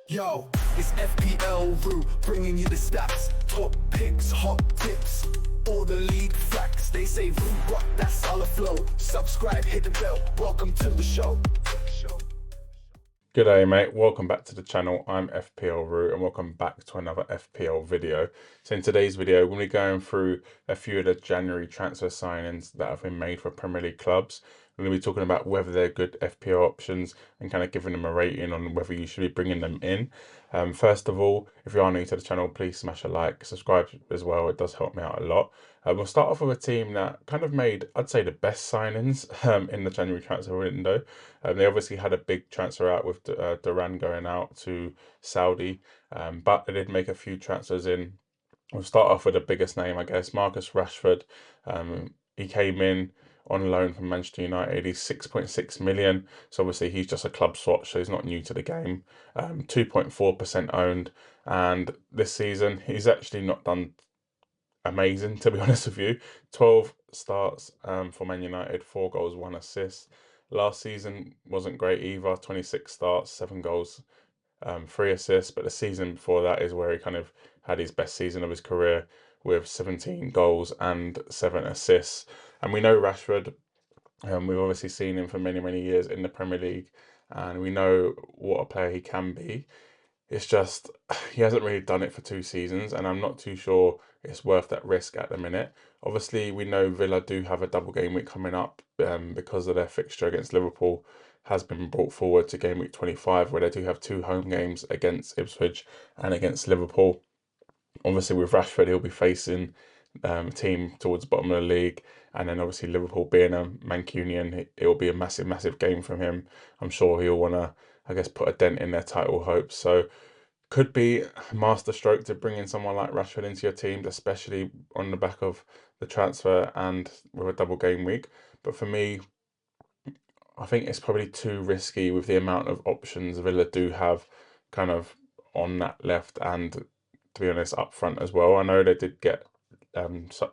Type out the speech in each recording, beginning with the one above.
Yo, it's FPL Roo, bringing you the stats, top picks, hot tips, all the league facts. They say Roo rock, that's all the flow. Subscribe, hit the bell, welcome to the show. G'day mate, welcome back to the channel. I'm FPL Root and welcome back to another FPL video. So in today's video, we're going to be going through a few of the January transfer signings that have been made for Premier League clubs. We're going to be talking about whether they're good FPL options and kind of giving them a rating on whether you should be bringing them in. First of all, if you are new to the channel, please smash a like, subscribe as well. It does help me out a lot. We'll start off with a team that kind of made, I'd say, the best signings in the January transfer window. They obviously had a big transfer out with Duran going out to Saudi, but they did make a few transfers in. We'll start off with the biggest name, I guess, Marcus Rashford. He came in on loan from Manchester United. He's 6.6 million. So obviously he's just a club swatch, so he's not new to the game. 2.4% owned. And this season, he's actually not done amazing, to be honest with you. 12 starts for Man United, 4 goals, 1 assist. Last season wasn't great either. 26 starts, 7 goals, 3 assists. But the season before that is where he kind of had his best season of his career with 17 goals and 7 assists. And we know Rashford, we've obviously seen him for many, many years in the Premier League, and we know what a player he can be. It's just he hasn't really done it for 2 seasons, and I'm not too sure it's worth that risk at the minute. Obviously, we know Villa do have a double game week coming up because of their fixture against Liverpool has been brought forward to game week 25, where they do have 2 home games against Ipswich and against Liverpool. Obviously, with Rashford, he'll be facing a team towards the bottom of the league, and then obviously Liverpool being a Mancunian, it will be a massive, massive game from him. I'm sure he'll want to, I guess, put a dent in their title hopes. So could be a masterstroke to bring in someone like Rashford into your team, especially on the back of the transfer and with a double game week. But for me, I think it's probably too risky with the amount of options Villa do have kind of on that left and, to be honest, up front as well. I know they did get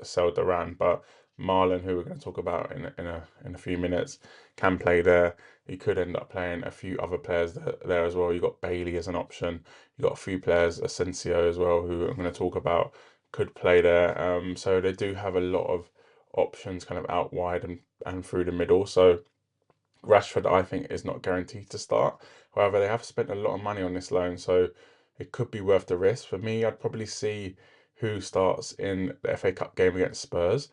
sell Duran, but Marlon, who we're going to talk about in a few minutes, can play there. He could end up playing a few other players there as well. You got Bailey as an option. You got a few players, Asensio as well, who I'm going to talk about, could play there. So they do have a lot of options kind of out wide and through the middle. So Rashford, I think, is not guaranteed to start. However, they have spent a lot of money on this loan, so it could be worth the risk. For me, I'd probably see who starts in the FA Cup game against Spurs.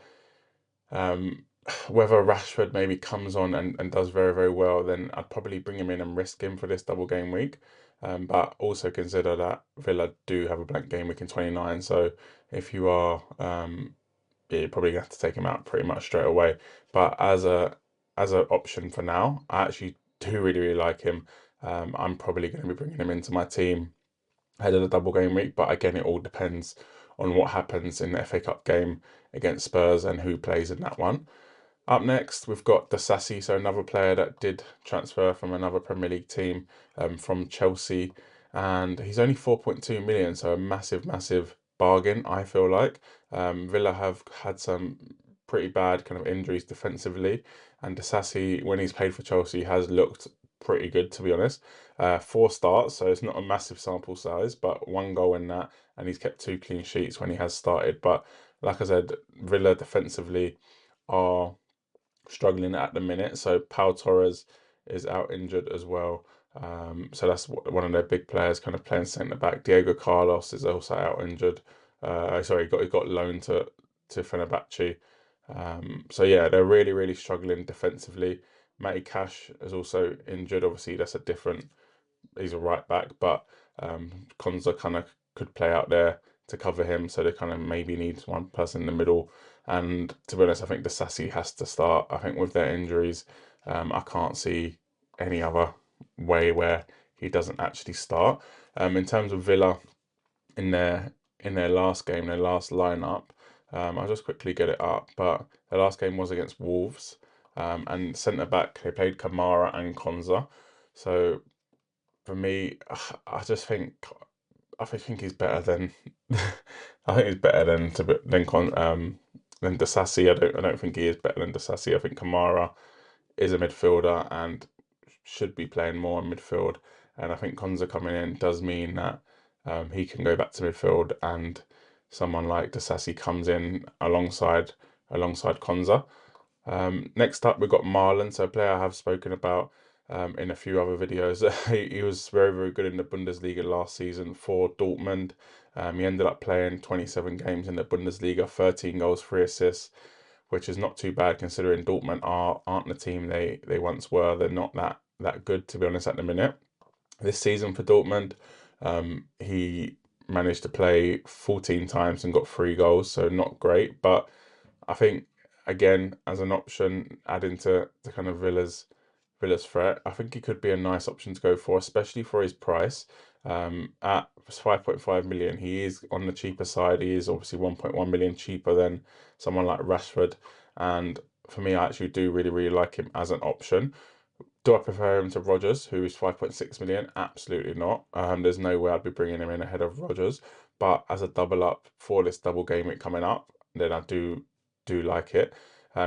Whether Rashford maybe comes on and does very, very well, then I'd probably bring him in and risk him for this double game week. But also consider that Villa do have a blank game week in 29. So if you are, you're probably going to have to take him out pretty much straight away. But as an option for now, I actually do really, really like him. I'm probably going to be bringing him into my team ahead of the double game week. But again, it all depends on what happens in the FA Cup game against Spurs and who plays in that one. Up next, we've got Disasi, so another player that did transfer from another Premier League team from Chelsea. And he's only 4.2 million, so a massive, massive bargain, I feel like. Villa have had some pretty bad kind of injuries defensively, and Disasi, when he's played for Chelsea, has looked pretty good, to be honest. 4 starts, so it's not a massive sample size, but 1 goal in that, and he's kept 2 clean sheets when he has started. But like I said, Villa defensively are struggling at the minute. So Pau Torres is out injured as well. So that's one of their big players kind of playing centre back. Diego Carlos is also out injured. Sorry, he got loaned to Fenerbahce. So yeah, they're really, really struggling defensively. Matty Cash is also injured. Obviously, that's a different. He's a right back, but Konza kind of could play out there to cover him. So they kind of maybe need one person in the middle. And to be honest, I think the Sassy has to start. I think with their injuries, I can't see any other way where he doesn't actually start. In terms of Villa, in their last game, their last lineup, I'll just quickly get it up. But their last game was against Wolves, and centre back they played Kamara and Konza. So for me, I think he's better than I think he's better than Disasi. I don't think he is better than Disasi. I think Kamara is a midfielder and should be playing more in midfield. and I think Konza coming in does mean that he can go back to midfield, and someone like Disasi comes in alongside Konza. Next up, we've got Marlon, so a player I have spoken about in a few other videos. He was very, very good in the Bundesliga last season for Dortmund. He ended up playing 27 games in the Bundesliga, 13 goals, 3 assists, which is not too bad considering Dortmund aren't the team they once were. They're not that good, to be honest, at the minute. This season for Dortmund, he managed to play 14 times and got 3 goals, so not great, but I think again as an option, adding to kind of Villa's threat, I think he could be a nice option to go for, especially for his price. At 5.5 million, he is on the cheaper side. He is obviously 1.1 million cheaper than someone like Rashford, and for me, I actually do really, really like him as an option. Do I prefer him to Rodgers, who is 5.6 million? Absolutely not. There's no way I'd be bringing him in ahead of Rodgers. But as a double up for this double game week coming up, then I do like it.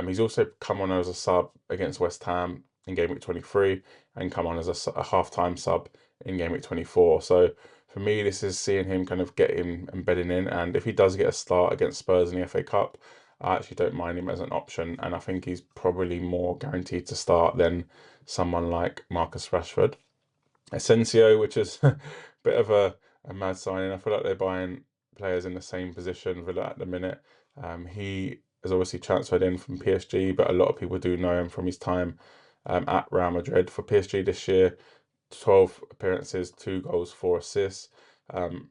He's also come on as a sub against West Ham in game week 23, and come on as a half-time sub in game week 24. So for me, this is seeing him kind of get him embedding in, and if he does get a start against Spurs in the FA Cup, I actually don't mind him as an option, and I think he's probably more guaranteed to start than someone like Marcus Rashford. Asensio, which is a bit of a mad signing. I feel like they're buying players in the same position Villa at the minute. He has obviously transferred in from PSG, but a lot of people do know him from his time at Real Madrid. For PSG this year, 12 appearances, 2 goals, 4 assists.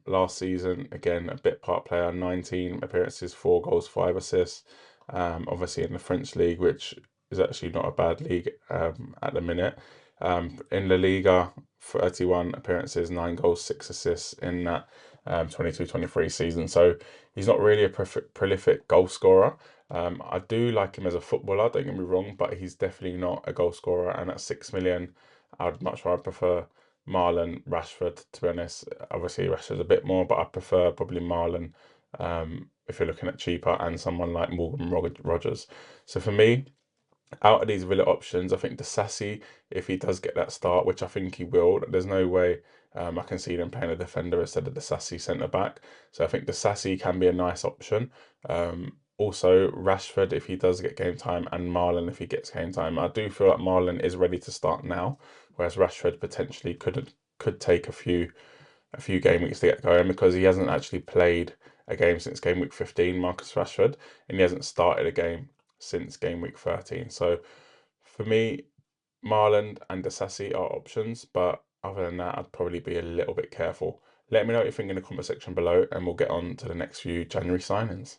Last season, again, a bit part player, 19 appearances, 4 goals, 5 assists. Obviously in the French league, which is actually not a bad league at the minute. In La Liga, 31 appearances, 9 goals, 6 assists in that 22-23 season. So he's not really a prolific goal scorer. I do like him as a footballer, don't get me wrong, but he's definitely not a goal scorer. And at 6 million, I'd much rather prefer Marlon Rashford, to be honest. Obviously, Rashford's a bit more, but I prefer probably Marlon if you're looking at cheaper, and someone like Morgan Rogers. So for me, out of these Villa options, I think Disasi, if he does get that start, which I think he will, there's no way I can see them playing a defender instead of Disasi centre back. So I think Disasi can be a nice option. Also, Rashford, if he does get game time, and Marlon, if he gets game time. I do feel like Marlon is ready to start now, whereas Rashford potentially could take a few game weeks to get going, because he hasn't actually played a game since game week 15, Marcus Rashford, and he hasn't started a game since game week 13. So for me, Marland and Disasi are options, but other than that, I'd probably be a little bit careful. Let me know what you think in the comment section below, and we'll get on to the next few January signings.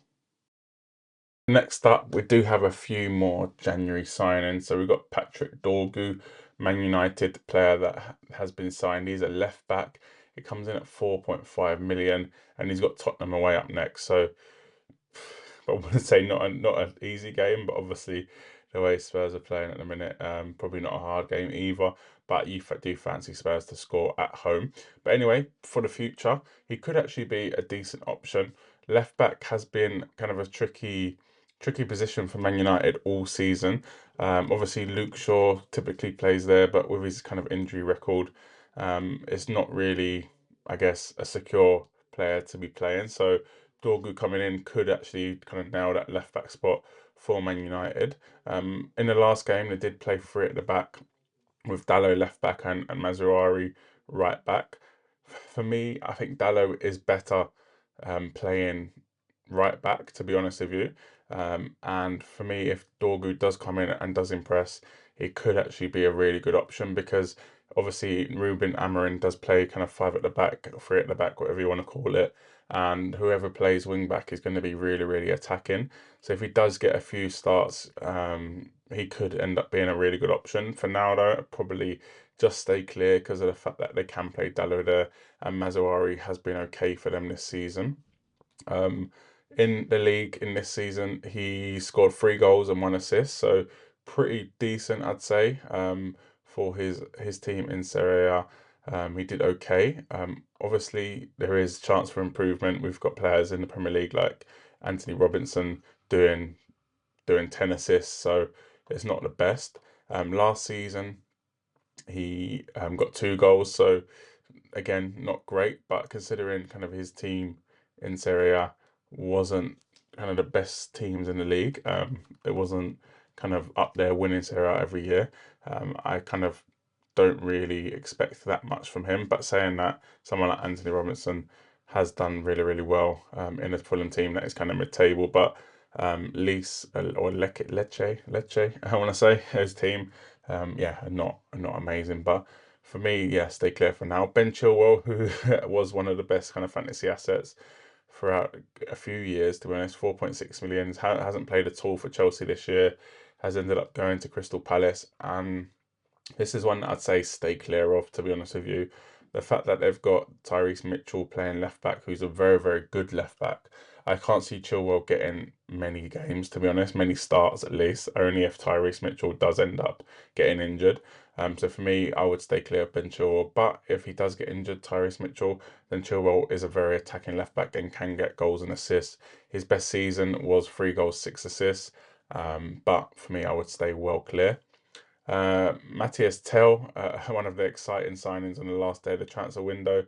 Next up, we do have a few more January signings. So we've got Patrick Dorgu, Man United player that has been signed. He's a left back. It comes in at 4.5 million, and he's got Tottenham away up next. So I wouldn't say not an easy game, but obviously the way Spurs are playing at the minute, probably not a hard game either. But you do fancy Spurs to score at home. But anyway, for the future, he could actually be a decent option. Left back has been kind of a tricky position for Man United all season. Obviously, Luke Shaw typically plays there, but with his kind of injury record, it's not really, I guess, a secure player to be playing. So Dorgu coming in could actually kind of nail that left back spot for Man United. In the last game, they did play three at the back with Dalot left back and Mazraoui right back. For me, I think Dalot is better playing right back, to be honest with you. And for me, if Dorgu does come in and does impress, it could actually be a really good option, because obviously Ruben Amorim does play kind of five at the back, three at the back, whatever you want to call it. And whoever plays wing back is going to be really, really attacking. So if he does get a few starts, he could end up being a really good option. For now, though, I'd probably just stay clear because of the fact that they can play Dalot there, and Mazraoui has been okay for them this season. In the league in this season, he scored 3 goals and 1 assist, so pretty decent, I'd say, for his team in Serie A. He did okay. Obviously, there is chance for improvement. We've got players in the Premier League like Anthony Robinson doing 10 assists, so it's not the best. Last season, He got 2 goals, so again, not great, but considering kind of his team in Serie A wasn't kind of the best teams in the league, it wasn't kind of up there winning Serie A every year. I kind of don't really expect that much from him. But saying that, someone like Anthony Robinson has done really, really well in a Fulham team that is kind of mid-table. But Leeds or Lecce, I want to say his team, yeah, are not amazing. But for me, yeah, stay clear for now. Ben Chilwell, who was one of the best kind of fantasy assets throughout a few years, to be honest, 4.6 million, hasn't played at all for Chelsea this year, has ended up going to Crystal Palace, and this is one that I'd say stay clear of, to be honest with you. The fact that they've got Tyrese Mitchell playing left back, who's a very, very good left back. I can't see Chilwell getting many games, to be honest, many starts at least, only if Tyrese Mitchell does end up getting injured. So for me, I would stay clear of Ben Chilwell. But if he does get injured, Tyrese Mitchell, then Chilwell is a very attacking left back and can get goals and assists. His best season was 3 goals, 6 assists. But for me, I would stay well clear. Matthias Tell, one of the exciting signings on the last day of the transfer window.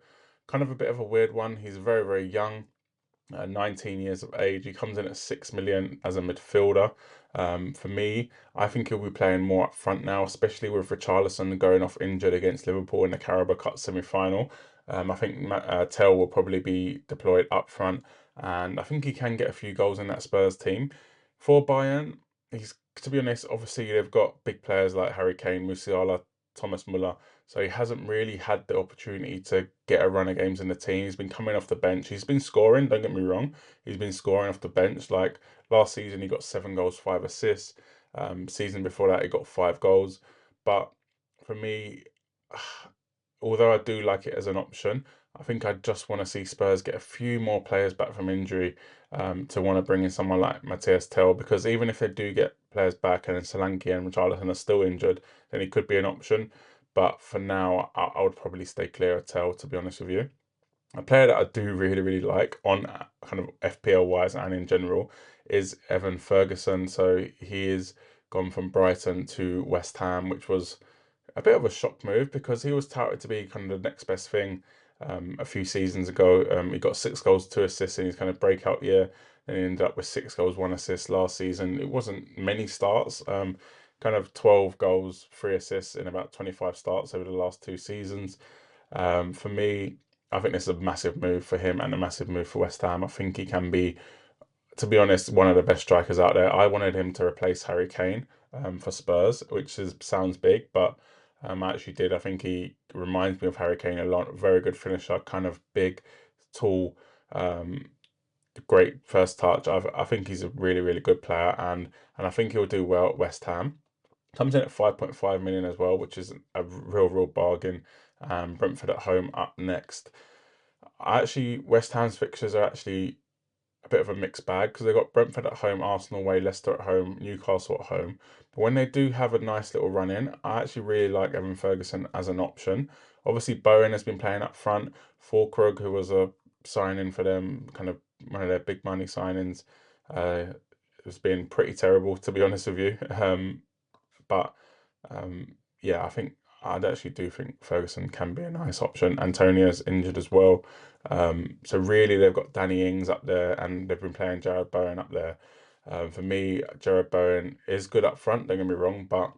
Kind of a bit of a weird one. He's very, very young, 19 years of age. He comes in at 6 million as a midfielder. For me, I think he'll be playing more up front now, especially with Richarlison going off injured against Liverpool in the Carabao Cup semi-final. I think Tell will probably be deployed up front, and I think he can get a few goals in that Spurs team. For Bayern, he's, to be honest, obviously they've got big players like Harry Kane, Musiala, Thomas Muller, so he hasn't really had the opportunity to get a run of games in the team. He's been coming off the bench. He's been scoring, don't get me wrong. He's been scoring off the bench. Like last season, he got 7 goals, 5 assists. Season before that, he got 5 goals. But for me, although I do like it as an option, I think I just want to see Spurs get a few more players back from injury to want to bring in someone like Matthias Tell, because even if they do get players back and then Solanke and Richarlison are still injured, then he could be an option. But for now, I would probably stay clear of Tell, to be honest with you. A player that I do really, really like on kind of FPL wise and in general is Evan Ferguson. So he is gone from Brighton to West Ham, which was a bit of a shock move because he was touted to be kind of the next best thing a few seasons ago. He got 6 goals, 2 assists in his kind of breakout year, and he ended up with 6 goals, 1 assist last season. It wasn't many starts, kind of 12 goals, 3 assists in about 25 starts over the last 2 seasons. For me, I think this is a massive move for him and a massive move for West Ham. I think he can be, to be honest, one of the best strikers out there. I wanted him to replace Harry Kane for Spurs, which sounds big, but I actually did. I think he reminds me of Harry Kane a lot. Very good finisher, kind of big, tall, um, great first touch. I think he's a really, really good player, and I think he'll do well at West Ham. Comes in at 5.5 million as well, which is a real, real bargain. Brentford at home up next. West Ham's fixtures are actually a bit of a mixed bag because they've got Brentford at home, Arsenal away, Leicester at home, Newcastle at home. But when they do have a nice little run in, I actually really like Evan Ferguson as an option. Obviously, Bowen has been playing up front. Fulkrug, who was a signing for them, kind of one of their big money signings, uh, has been pretty terrible, to be honest with you. But yeah, I actually do think Ferguson can be a nice option. Antonia's injured as well. So really they've got Danny Ings up there and they've been playing Jared Bowen up there. For me, Jared Bowen is good up front, don't get me wrong, but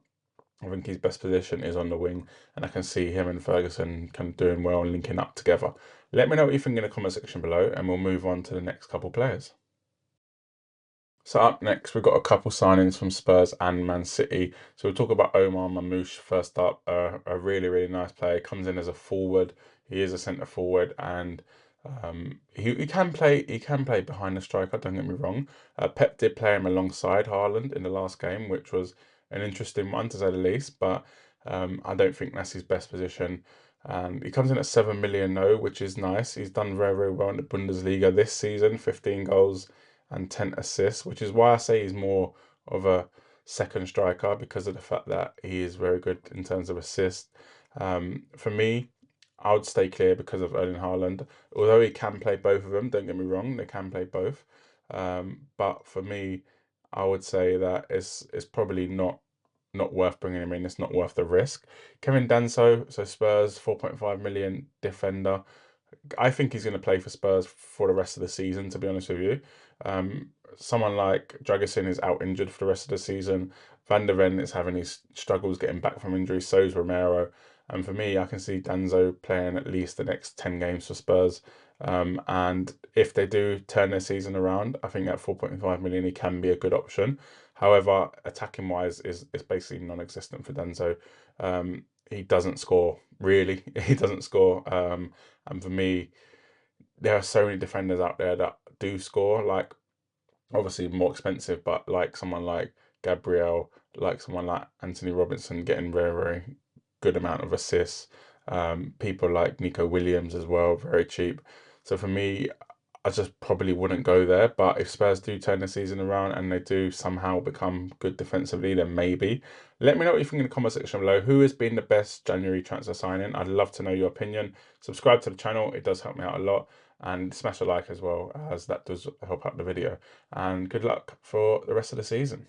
I think his best position is on the wing, and I can see him and Ferguson kind of doing well and linking up together. Let me know what you think in the comment section below, and we'll move on to the next couple players. So up next, we've got a couple signings from Spurs and Man City. So we'll talk about Omar Mamouche first up. A really, really nice player. Comes in as a forward. He is a centre forward, and he can play. He can play behind the striker. Don't get me wrong. Pep did play him alongside Haaland in the last game, which was an interesting one to say the least. But I don't think that's his best position. He comes in at 7 million though, which is nice. He's done very, very well in the Bundesliga this season. 15 goals and 10 assists, which is why I say he's more of a second striker because of the fact that he is very good in terms of assists. For me, I would stay clear because of Erling Haaland. Although he can play both of them, don't get me wrong, they can play both. But for me, I would say that it's probably not not worth bringing him in. It's not worth the risk. Kevin Danso, so Spurs, 4.5 million defender. I think he's going to play for Spurs for the rest of the season, to be honest with you. Um, Someone like Dragusin is out injured for the rest of the season. Van der Ven is having his struggles getting back from injury. So is Romero. And for me, I can see Danzo playing at least the next 10 games for Spurs. And if they do turn their season around, I think at 4.5 million, he can be a good option. However, attacking wise is basically non-existent for Danzo. He doesn't score, really. He doesn't score. And for me, there are so many defenders out there that do score, like obviously more expensive, but like someone like Gabriel, like someone like Anthony Robinson getting very, very good amount of assists. People like Nico Williams as well, very cheap. So for me, I just probably wouldn't go there. But if Spurs do turn the season around and they do somehow become good defensively, then maybe. Let me know what you think in the comment section below. Who has been the best January transfer signing? I'd love to know your opinion. Subscribe to the channel, it does help me out a lot. And smash a like as well, as that does help out the video. And good luck for the rest of the season.